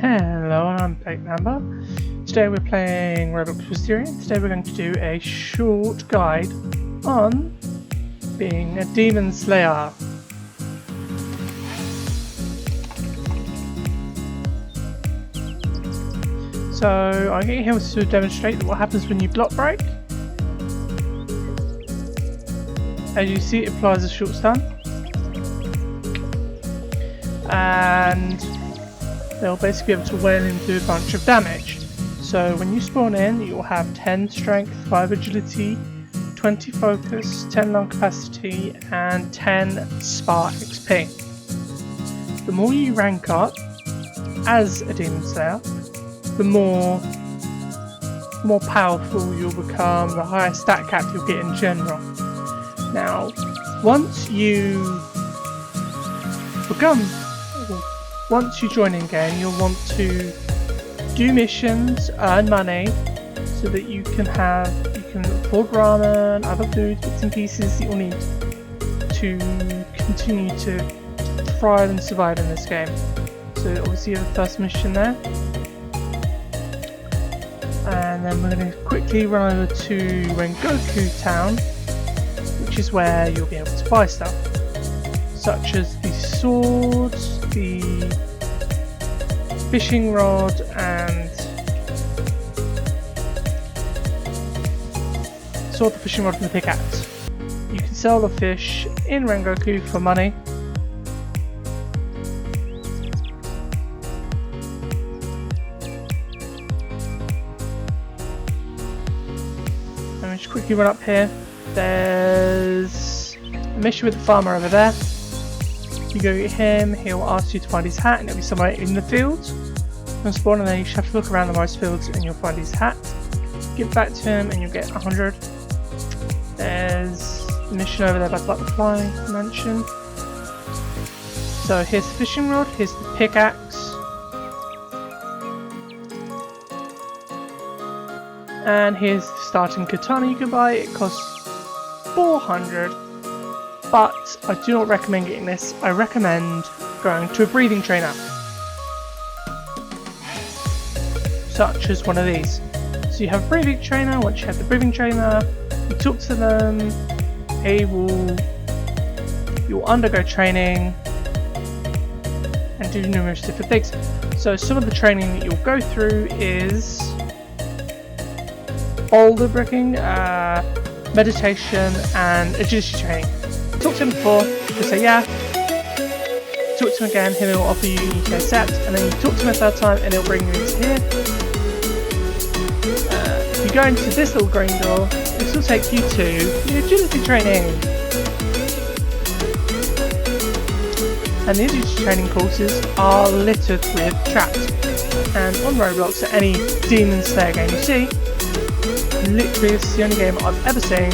Hello, I'm Amber. Today we're playing Roblox Wisteria. Today we're going to do a short guide on being a demon slayer. So I'm getting here to demonstrate what happens when you block break. As you see, it applies a short stun. And they'll basically be able to wail into a bunch of damage. So when you spawn in, you'll have 10 strength, 5 agility, 20 focus, 10 lung capacity, and 10 spark XP. The more you rank up as a demon slayer, the more powerful you'll become, the higher stat cap you'll get in general. Now, once you join in game, you'll want to do missions, earn money, so that you can afford ramen, other food, bits and pieces that you'll need to continue to thrive and survive in this game. So obviously you have the first mission there. And then we're going to quickly run over to Rengoku Town, which is where you'll be able to buy stuff, such as the swords, the fishing rod, and the fishing rod and the pickaxe. You can sell the fish in Rengoku for money. Let me just quickly run up here. There's a mission with the farmer over there. You go get him, he'll ask you to find his hat, and it'll be somewhere in the fields. You'll spawn, and then you just have to look around the rice fields and you'll find his hat. Give it back to him and you'll get 100. There's a mission over there by the butterfly mansion. So here's the fishing rod, here's the pickaxe. And here's the starting katana you can buy. It costs 400. But I do not recommend getting this. I recommend going to a breathing trainer, such as one of these. So you have a breathing trainer. Once you have the breathing trainer, you talk to them. You'll undergo training and do numerous different things. So some of the training that you'll go through is boulder bricking, meditation, and agility training. Talk to him before, he'll say yeah. Talk to him again, he'll offer you to accept, and then you talk to him a third time and he'll bring you into here. If you go into this little green door, this will take you to the agility training. And the agility training courses are littered with traps. And on Roblox, at any demon slayer game you see, literally this is the only game I've ever seen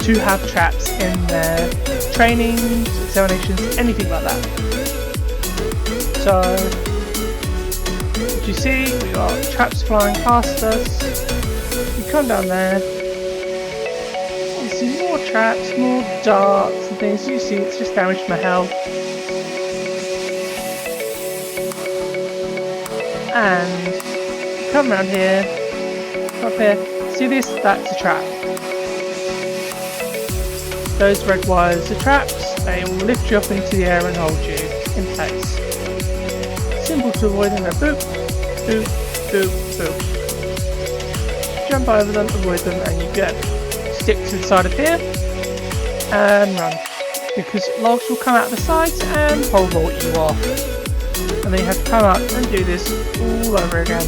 to have traps in their trainings, examinations, anything like that. So, as you see, we got traps flying past us. You come down there, you see more traps, more darts and things. You see, it's just damage to my health. And you come around here, up here, see this? That's a trap. Those red wires are traps. They will lift you up into the air and hold you in place. Simple to avoid them. Boop, boop, boop, boop. Jump over them, avoid them, and you get stick to the side of here and run. Because logs will come out the sides and pole vault you off. And then you have to come up and do this all over again.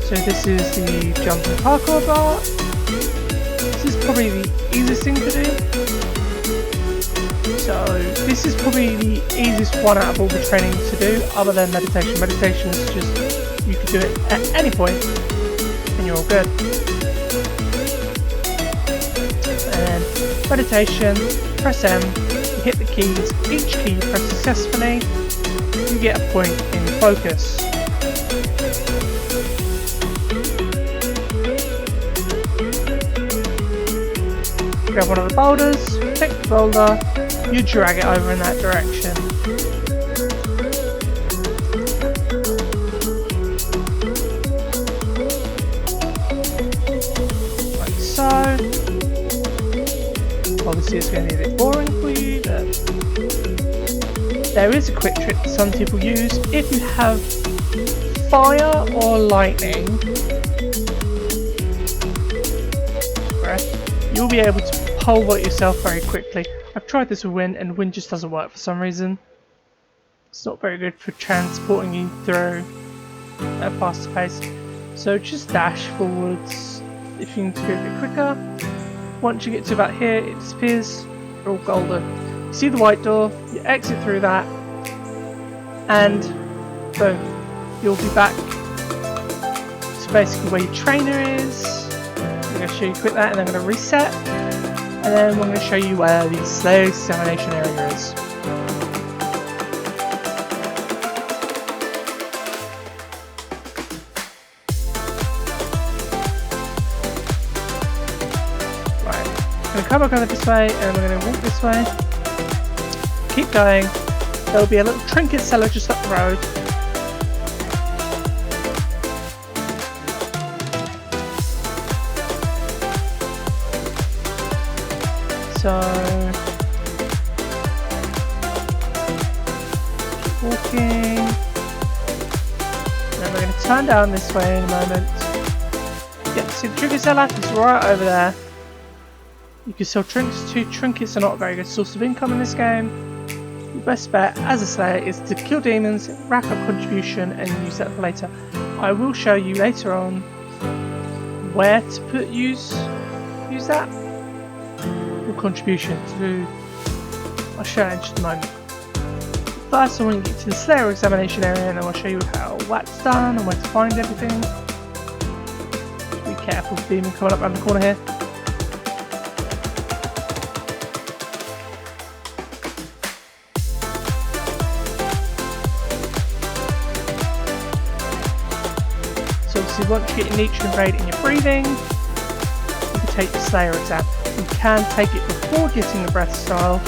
So this is the jump and parkour bar. This is probably the easiest thing to do. So this is probably the easiest one out of all the training to do, other than meditation. Meditation is just, you can do it at any point and you're all good. And meditation, press M, you hit the keys, each key you press successfully, you get a point in focus. Grab one of the boulders, pick the boulder, you drag it over in that direction. There is a quick trick that some people use. If you have fire or lightning, you'll be able to pole vault yourself very quickly. I've tried this with wind, and wind just doesn't work for some reason. It's not very good for transporting you through at a faster pace. So just dash forwards if you need to go a bit quicker. Once you get to about here, it disappears. You're all golden. You see the white door, you exit through that, and boom, you'll be back to basically where your trainer is. I'm going to show you quick that, and then I'm going to reset, and then I'm going to show you where the Slayer Examination area is. I'm going to come back over this way, and we're going to walk this way. Keep going. There'll be a little trinket seller just up the road. So keep walking. And then we're going to turn down this way in a moment. Yeah, see the trinket seller? It's right over there. You can sell trinkets too. Trinkets are not a very good source of income in this game. Your best bet as a slayer is to kill demons, rack up contribution, and use that for later. I will show you later on where to use that. Your contribution to. I'll show you in just a moment. First, I want to get to the Slayer Examination area, and then I'll show you how that's done and where to find everything. Just be careful of the demon coming up around the corner here. So once you get your nutrient rate and your breathing, you can take the Slayer exam. You can take it before getting the breath style,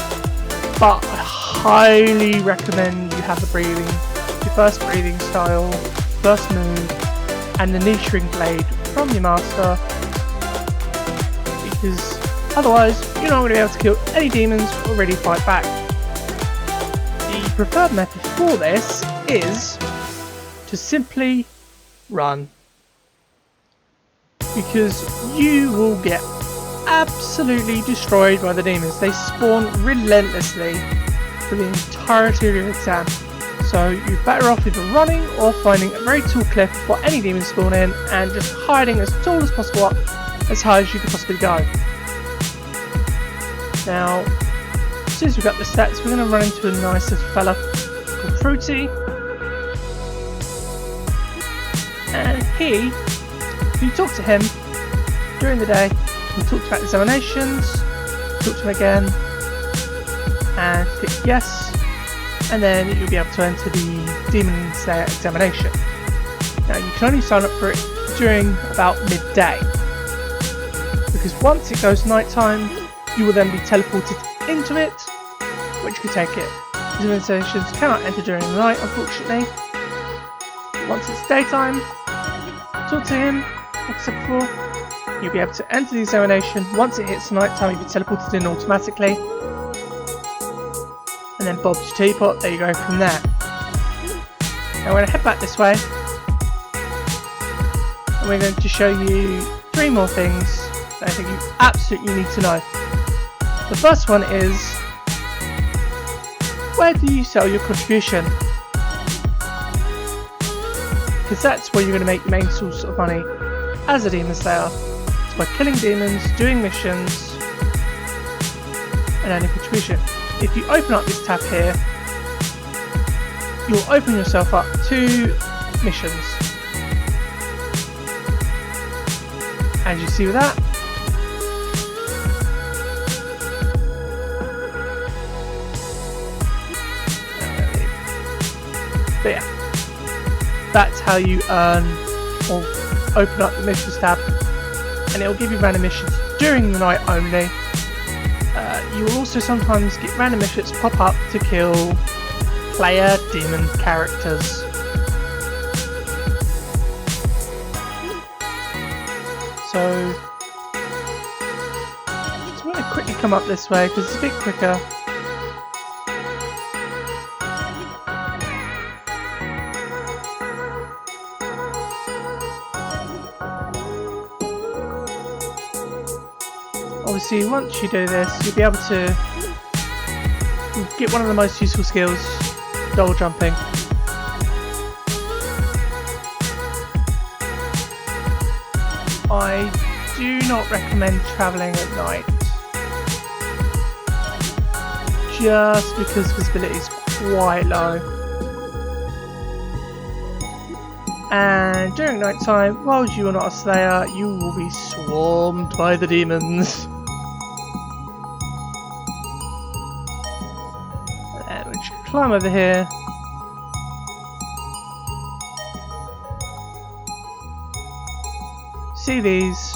but I highly recommend you have the breathing, your first breathing style, first move, and the niche-ring blade from your master, because otherwise you're not going to be able to kill any demons or really fight back. The preferred method for this is to simply run. Because you will get absolutely destroyed by the demons. They spawn relentlessly for the entirety of your exam. So you're better off either running or finding a very tall cliff before any demons spawn in and just hiding as tall as possible up as high as you could possibly go. Now, as soon as we've got the stats, we're going to run into a nice little fella called Fredji. And if you talk to him during the day, you talk about examinations, talk to him again, and click yes, and then you'll be able to enter the Demon Slayer Examination. Now you can only sign up for it during about midday, because once it goes night time, you will then be teleported into it, which could take it. Examinations cannot enter during the night, unfortunately. Once it's daytime, talk to him, like I said before, you'll be able to enter the examination. Once it hits night time, you'll be teleported in automatically. And then Bob's your teapot, there you go from there. Now we're going to head back this way. And we're going to show you 3 more things that I think you absolutely need to know. The first one is, where do you sell your contribution? Because that's where you're going to make your main source of money as a Demon Slayer. It's by killing demons, doing missions, and earning contribution. If you open up this tab here, you'll open yourself up to missions. As you see with that, but yeah, that's how you earn or open up the missions tab, and it will give you random missions during the night only. You will also sometimes get random missions pop up to kill player demon characters. So I'm going to quickly come up this way because it's a bit quicker. Obviously, once you do this, you'll be able to get one of the most useful skills, double jumping. I do not recommend travelling at night, just because visibility is quite low. And during night time, while you are not a slayer, you will be swarmed by the demons. And once you climb over here, see these?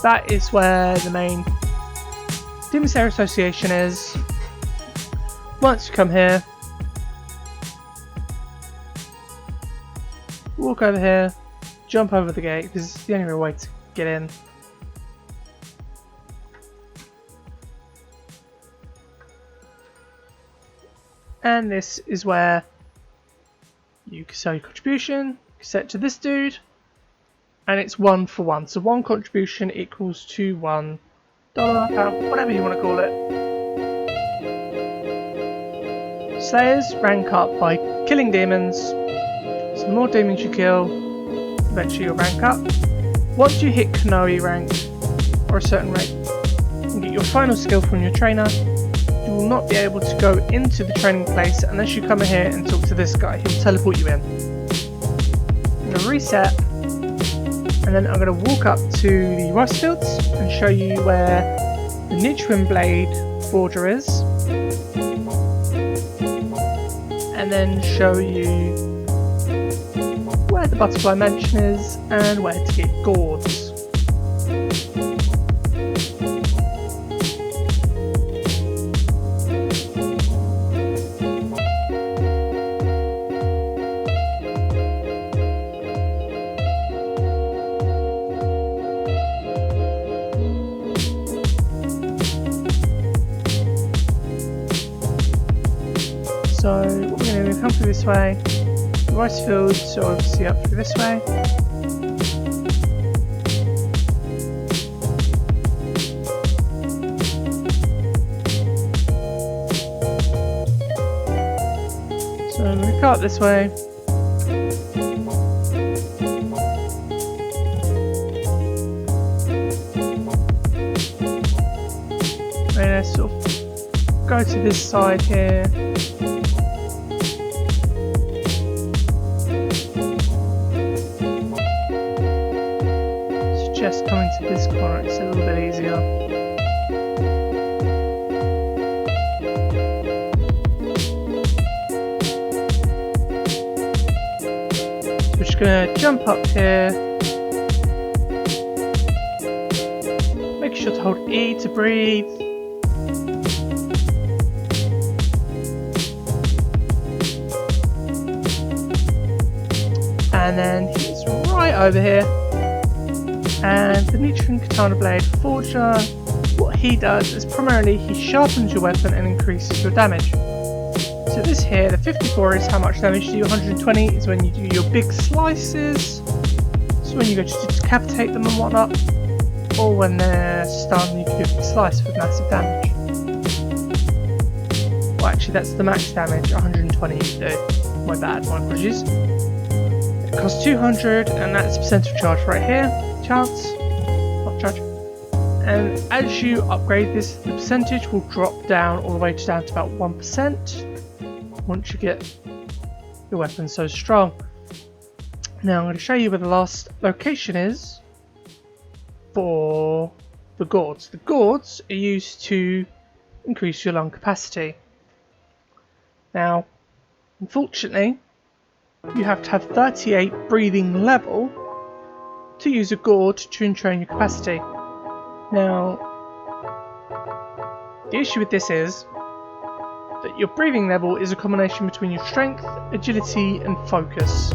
That is where the main Demonstrator Association is. Once you come here, walk over here, jump over the gate, because it's the only real way to get in. And this is where you can sell your contribution, set to this dude, and it's 1 for 1. So 1 contribution equals to $1, pound, whatever you want to call it. Slayers rank up by killing demons. So the more demons you kill, eventually you'll rank up. Once you hit Kanoe rank, or a certain rank, and get your final skill from your trainer, you will not be able to go into the training place unless you come in here and talk to this guy. He'll teleport you in. I'm going to reset, and then I'm going to walk up to the rice fields and show you where the Nichiren Blade Forger is, and then show you where the Butterfly Mansion is and where to get gourds. So what we're going to do is come through this way. The rice fields are obviously up through this way. So I'm going to cut this way. And let's sort of go to this side here. Just coming to this corner, it's a little bit easier. So we're just going to jump up here. Make sure to hold E to breathe. And then he's right over here. And the Nichiren Katana Blade Forger, what he does is primarily he sharpens your weapon and increases your damage. So this here, the 54 is how much damage you do, 120 is when you do your big slices, so when you go to decapitate them and whatnot, or when they're stunned you can do a big slice with massive damage. Well actually that's the max damage, 120 you do, my bad, my apologies. It costs 200 and that's percentage charge right here. Chance, not charge. And as you upgrade this, the percentage will drop down all the way down to about 1% once you get your weapon so strong. Now I'm going to show you where the last location is for the gourds. The gourds are used to increase your lung capacity. Now, unfortunately, you have to have 38 breathing level to use a gourd to entrain your capacity. Now, the issue with this is that your breathing level is a combination between your strength, agility and focus.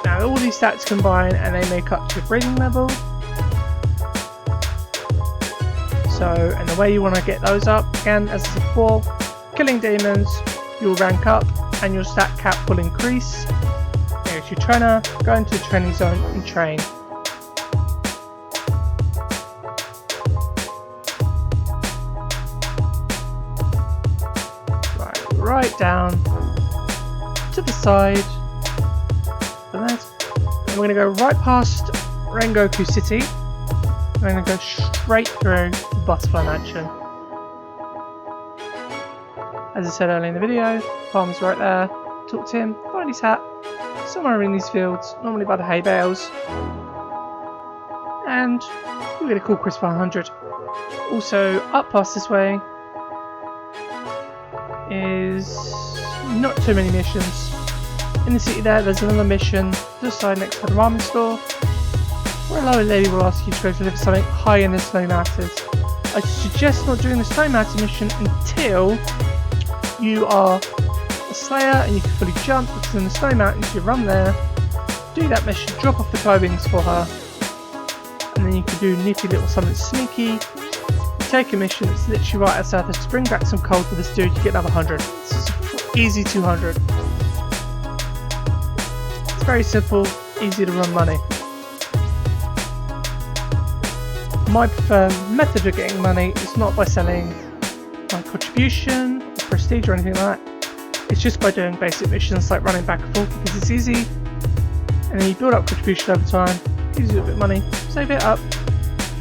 Now all these stats combine and they make up to your breathing level. So, and the way you want to get those up, again as I said before, killing demons, you'll rank up and your stat cap will increase. Go to your trainer, go into the training zone and train. right down to the side. And we're going to go right past Rengoku City. We're going to go straight through the Butterfly Mansion. As I said earlier in the video, farmer's right there. Talk to him, find his hat, somewhere in these fields, normally by the hay bales. And you'll get a cool crisp 100. Also, up past this way is not too many missions. In the city there's another mission just side next to the ramen store, where a lower lady will ask you to go deliver something high in the snow mountains. I suggest not doing the snow mountain mission until you are a slayer and you can fully jump, because in the snow mountains you run there, do that mission, drop off the clothings for her, and then you can do nifty little something sneaky, take a mission that's literally right outside this, bring back some coal to this dude, you get another 100. It's easy 200. It's very simple, easy to run money. My preferred method of getting money is not by selling my contribution or prestige or anything like that. It's just by doing basic missions like running back and forth, because it's easy, and then you build up contribution over time, gives you a bit of money, save it up,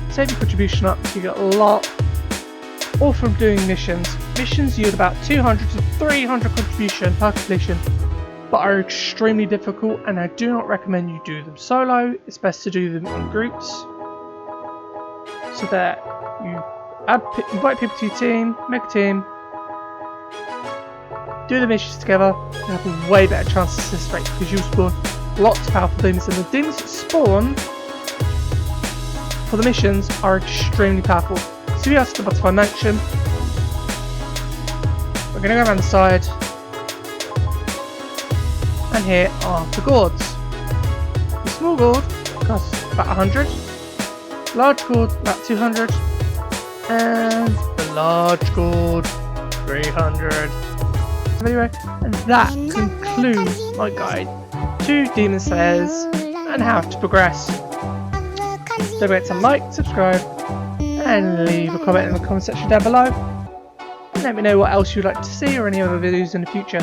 save your contribution up, you get a lot, all from doing missions. Missions yield about 200 to 300 contribution per completion, but are extremely difficult, and I do not recommend you do them solo. It's best to do them in groups, so that you invite people to your team, make a team, do the missions together, you have a way better chance of success rate, because you'll spawn lots of powerful demons, and the demons that spawn for the missions are extremely powerful. So we are to the Butterfly Mansion. We're going to go around the side, and here are the gourds. The small gourd costs about 100, large gourd about 200, and the large gourd 300. Anyway, and that concludes my guide to Demon Slayers and how to progress. Don't forget to like, subscribe, and leave a comment in the comment section down below. And let me know what else you'd like to see or any other videos in the future.